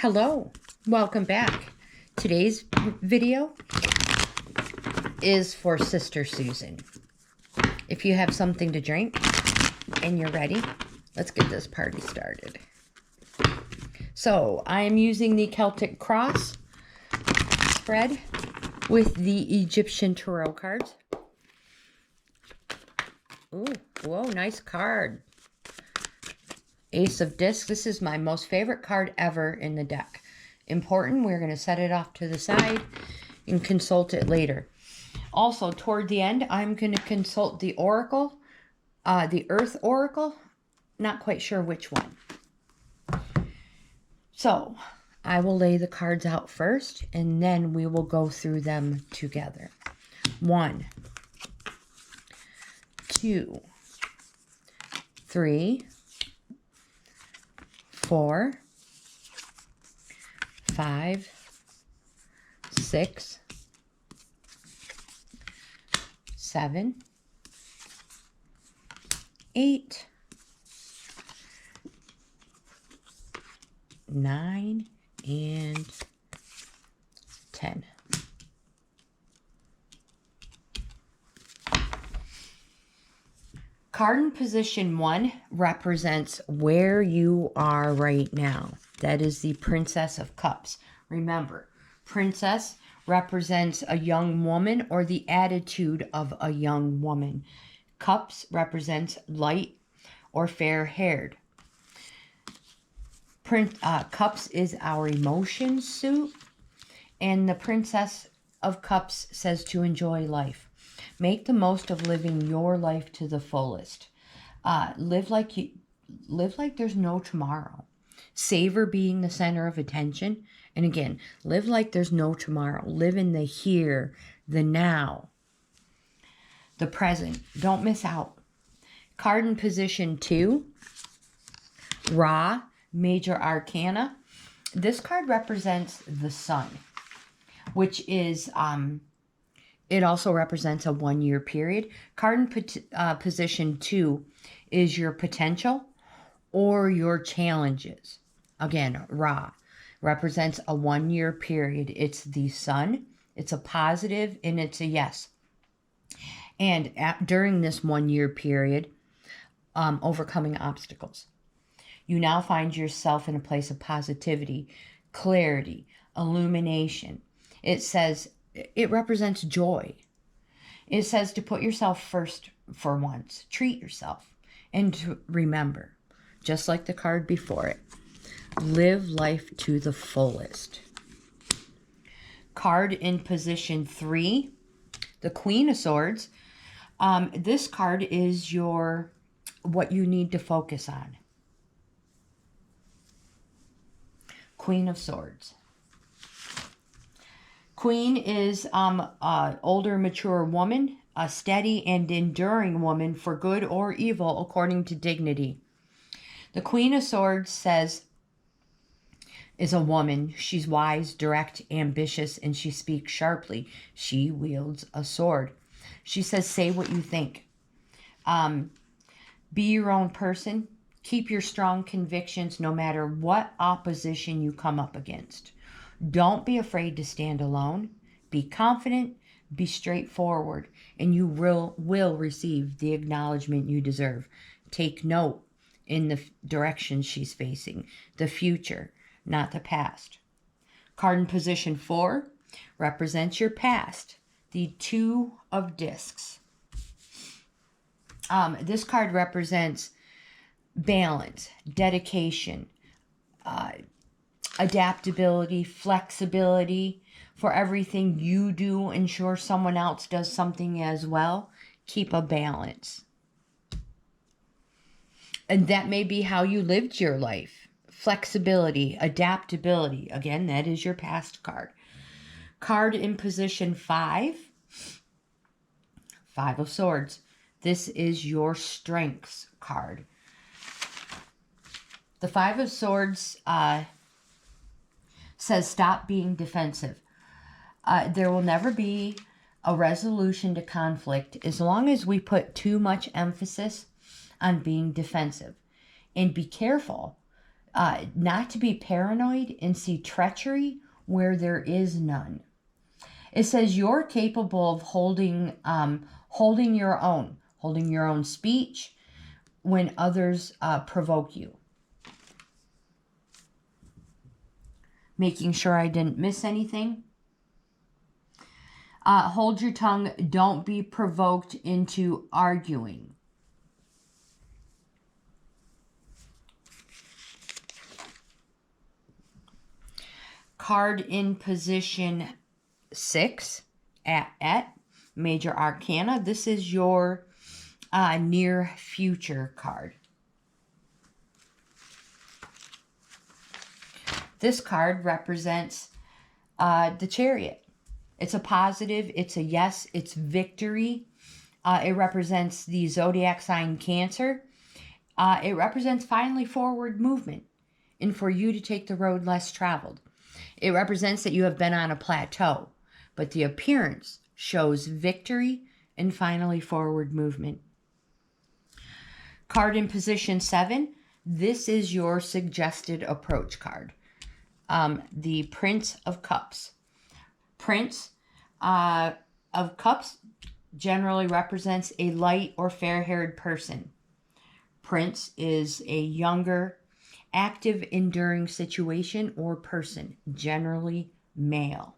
Hello, welcome back. Today's video is for Sister Susan. If you have something to drink and you're ready, let's get this party started. So I am using the Celtic Cross spread with the Egyptian Tarot cards. Ooh, whoa, nice card. Ace of Discs. This is my most favorite card ever in the deck. Important. We're going to set it off to the side and consult it later. Also, toward the end, I'm going to consult the Oracle, the Earth Oracle. Not quite sure which one. So, I will lay the cards out first, and then we will go through them together. 1, 2, 3, 4, 5, 6, 7, 8, 9, and 10. Card in position 1 represents where you are right now. That is the Princess of Cups. Remember, Princess represents a young woman or the attitude of a young woman. Cups represents light or fair-haired. Cups is our emotion suit, and the Princess of Cups says to enjoy life. Make the most of living your life to the fullest. Live like there's no tomorrow. Savor being the center of attention. And again, live like there's no tomorrow. Live in the here, the now, the present. Don't miss out. Card in position 2, Ra, Major Arcana. This card represents the sun, which is, it also represents a 1-year period. Card in position 2 is your potential or your challenges. Again, Ra represents a 1-year period. It's the sun. It's a positive and it's a yes. And during this 1-year period, overcoming obstacles. You now find yourself in a place of positivity, clarity, illumination. It says, it represents joy. It says to put yourself first for once. Treat yourself. And to remember, just like the card before it, live life to the fullest. Card in position 3, the Queen of Swords. This card is what you need to focus on. Queen of Swords. Queen is an older, mature woman, a steady and enduring woman for good or evil according to dignity. The Queen of Swords is a woman. She's wise, direct, ambitious, and she speaks sharply. She wields a sword. She says, say what you think. Be your own person. Keep your strong convictions no matter what opposition you come up against. Don't be afraid to stand alone. Be confident, be straightforward, and you will receive the acknowledgement you deserve. Take note in the direction she's facing, the future, not the past. Card in position 4 represents your past, the 2 of Discs. This card represents balance, dedication, adaptability, flexibility. For everything you do, ensure someone else does something as well. Keep a balance. And that may be how you lived your life. Flexibility, adaptability. Again, that is your past card. Card in position 5. 5 of Swords. This is your strengths card. The 5 of Swords says stop being defensive. There will never be a resolution to conflict as long as we put too much emphasis on being defensive. And be careful not to be paranoid and see treachery where there is none. It says you're capable of holding your own speech when others provoke you. Making sure I didn't miss anything. Hold your tongue. Don't be provoked into arguing. Card in position 6 at Major Arcana. This is your near future card. This card represents the Chariot. It's a positive, it's a yes, it's victory. It represents the zodiac sign Cancer. It represents finally forward movement and for you to take the road less traveled. It represents that you have been on a plateau, but the appearance shows victory and finally forward movement. Card in position 7. This is your suggested approach card. The Prince of Cups. Prince of Cups generally represents a light or fair-haired person. Prince is a younger, active, enduring situation or person, generally male.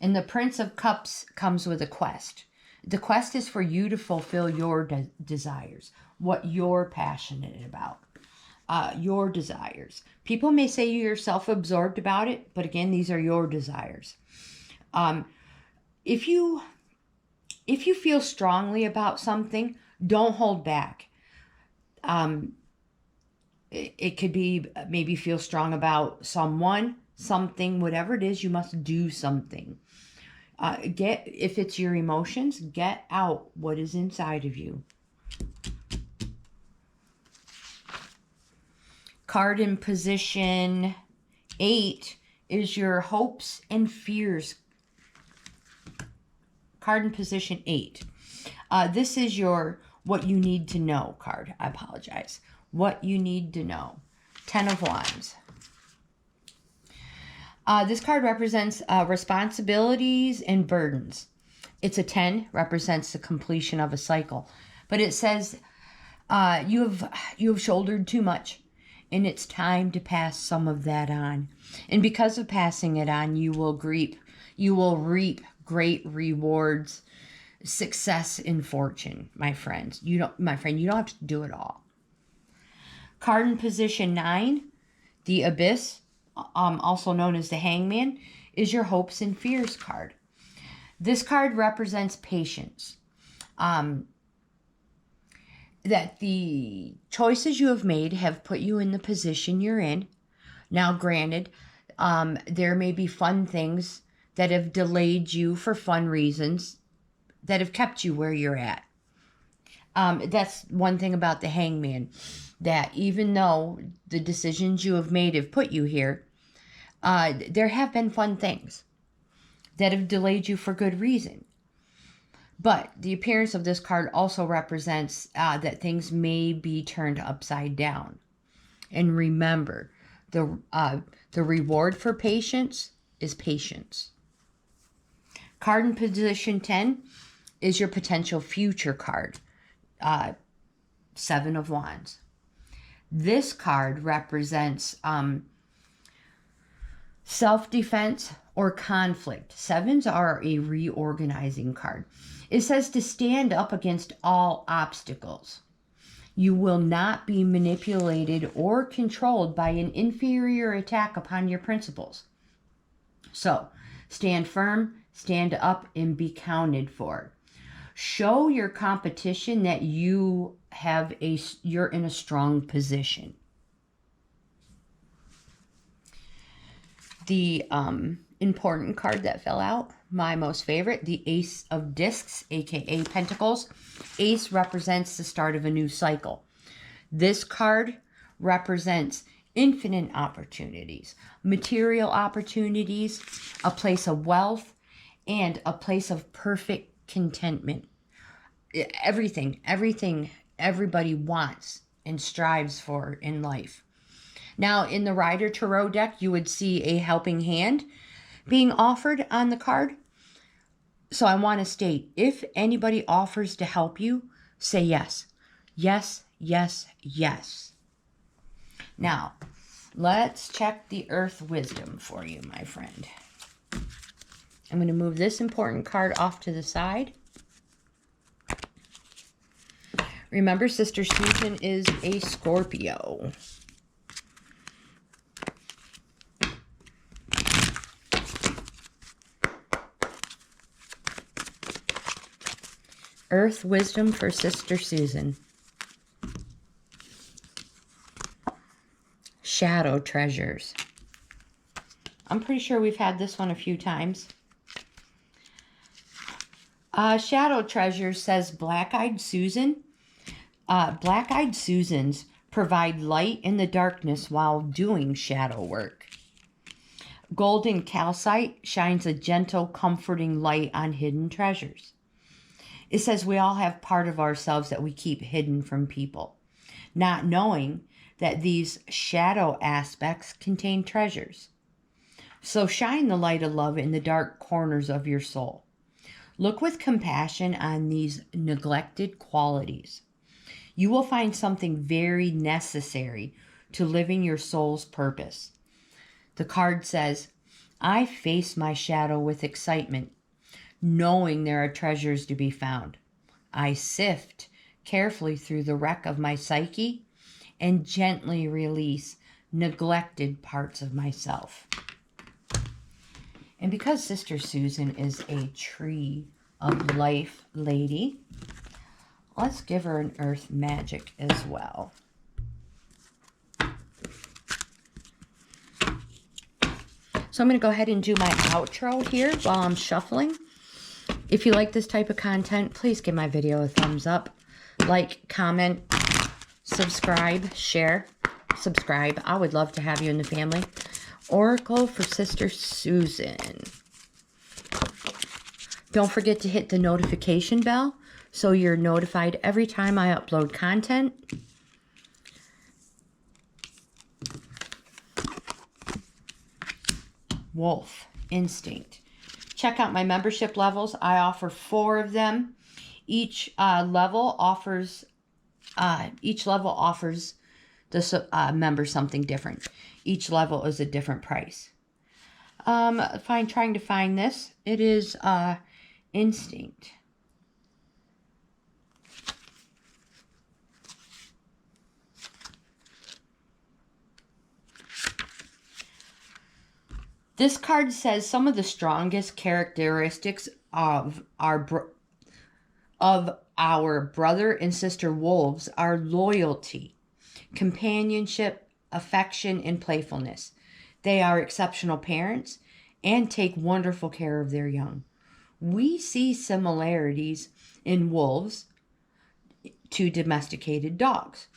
And the Prince of Cups comes with a quest. The quest is for you to fulfill your desires, what you're passionate about. Your desires. People may say you're self-absorbed about it, but again, these are your desires. If you feel strongly about something, don't hold back. It could be maybe feel strong about someone, something, whatever it is, you must do something. If it's your emotions, get out what is inside of you. Card in position 8 is your hopes and fears. Card in position 8. This is your what you need to know card. I apologize. What you need to know. 10 of Wands. This card represents responsibilities and burdens. It's a 10, represents the completion of a cycle. But it says you have shouldered too much. And it's time to pass some of that on. And because of passing it on, you will reap great rewards, success, and fortune, my friends. You don't have to do it all. Card in position 9, the Abyss, also known as the Hangman, is your hopes and fears card. This card represents patience. That the choices you have made have put you in the position you're in. Now, granted, there may be fun things that have delayed you for fun reasons that have kept you where you're at. That's one thing about the Hangman, that even though the decisions you have made have put you here, there have been fun things that have delayed you for good reason. But the appearance of this card also represents that things may be turned upside down. And remember, the reward for patience is patience. Card in position 10 is your potential future card. 7 of Wands. This card represents self-defense or conflict. 7s are a reorganizing card. It says to stand up against all obstacles. You will not be manipulated or controlled by an inferior attack upon your principles. So, stand firm, stand up, and be counted for. Show your competition that you're in a strong position. The important card that fell out, my most favorite, the Ace of Discs, aka Pentacles. Ace represents the start of a new cycle. This card represents infinite opportunities, material opportunities, a place of wealth, and a place of perfect contentment. Everything everybody wants and strives for in life. Now, in the Rider Tarot deck, you would see a helping hand being offered on the card. So I want to state, if anybody offers to help you, say yes. Yes, yes, yes. Now, let's check the Earth Wisdom for you, my friend. I'm going to move this important card off to the side. Remember, Sister Susan is a Scorpio. Earth Wisdom for Sister Susan. Shadow Treasures. I'm pretty sure we've had this one a few times. Shadow Treasures says Black-Eyed Susan. Black-Eyed Susans provide light in the darkness while doing shadow work. Golden Calcite shines a gentle, comforting light on hidden treasures. It says we all have part of ourselves that we keep hidden from people, not knowing that these shadow aspects contain treasures. So shine the light of love in the dark corners of your soul. Look with compassion on these neglected qualities. You will find something very necessary to living your soul's purpose. The card says, I face my shadow with excitement, knowing there are treasures to be found. I sift carefully through the wreck of my psyche and gently release neglected parts of myself. And because Sister Susan is a tree of life lady, let's give her an earth magic as well. So I'm going to go ahead and do my outro here while I'm shuffling. If you like this type of content, please give my video a thumbs up. Like, comment, subscribe, share, subscribe. I would love to have you in the family. Oracle for Sister Susan. Don't forget to hit the notification bell so you're notified every time I upload content. Wolf Instinct. Check out my membership levels. I offer 4 of them. Each level offers the member something different. Each level is a different price. Trying to find this. It is Instinct. This card says some of the strongest characteristics of our brother and sister wolves are loyalty, companionship, affection, and playfulness. They are exceptional parents and take wonderful care of their young. We see similarities in wolves to domesticated dogs,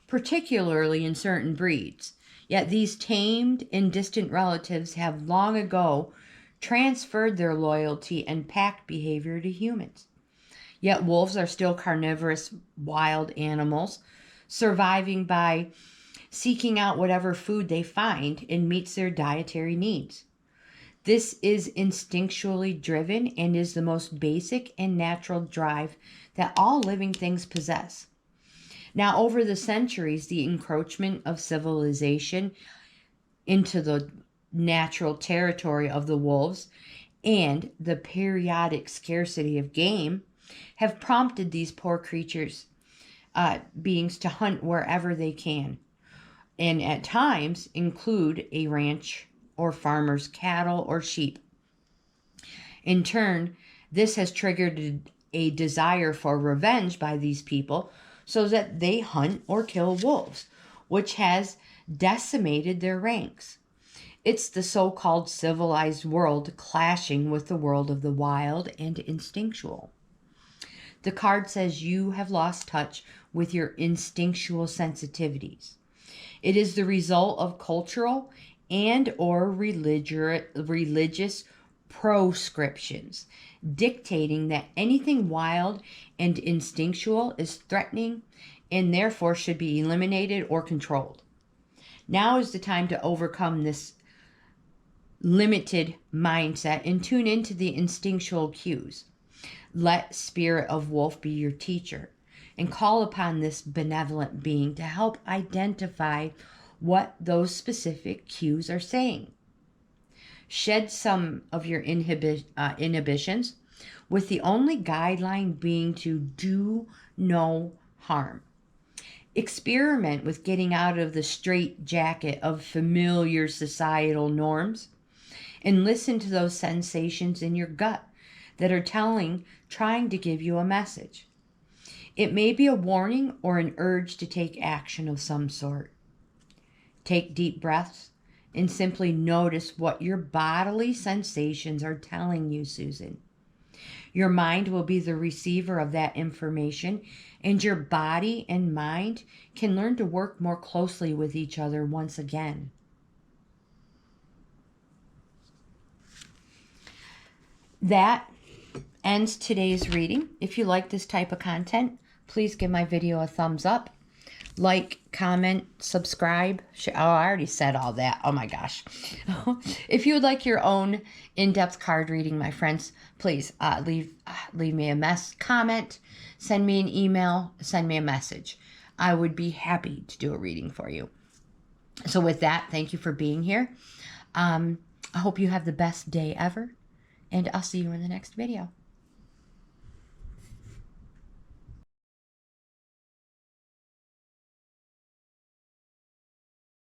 particularly in certain breeds. Yet these tamed and distant relatives have long ago transferred their loyalty and pack behavior to humans. Yet wolves are still carnivorous wild animals, surviving by seeking out whatever food they find and meets their dietary needs. This is instinctually driven and is the most basic and natural drive that all living things possess. Now, over the centuries, the encroachment of civilization into the natural territory of the wolves and the periodic scarcity of game have prompted these poor beings to hunt wherever they can, and at times include a ranch or farmer's cattle or sheep. In turn, this has triggered a desire for revenge by these people, so that they hunt or kill wolves, which has decimated their ranks. It's the so-called civilized world clashing with the world of the wild and instinctual. The card says you have lost touch with your instinctual sensitivities. It is the result of cultural and or religious proscriptions, dictating that anything wild and instinctual is threatening and therefore should be eliminated or controlled. Now is the time to overcome this limited mindset and tune into the instinctual cues. Let Spirit of Wolf be your teacher and call upon this benevolent being to help identify what those specific cues are saying. Shed some of your inhibitions, with the only guideline being to do no harm. Experiment with getting out of the straitjacket of familiar societal norms and listen to those sensations in your gut that are trying to give you a message. It may be a warning or an urge to take action of some sort. Take deep breaths and simply notice what your bodily sensations are telling you, Susan. Your mind will be the receiver of that information, and your body and mind can learn to work more closely with each other once again. That ends today's reading. If you like this type of content, please give my video a thumbs up. Like, comment, subscribe. Oh, I already said all that. Oh my gosh. If you would like your own in-depth card reading, my friends, please leave me a comment, send me an email, send me a message. I would be happy to do a reading for you. So with that, thank you for being here. I hope you have the best day ever, and I'll see you in the next video.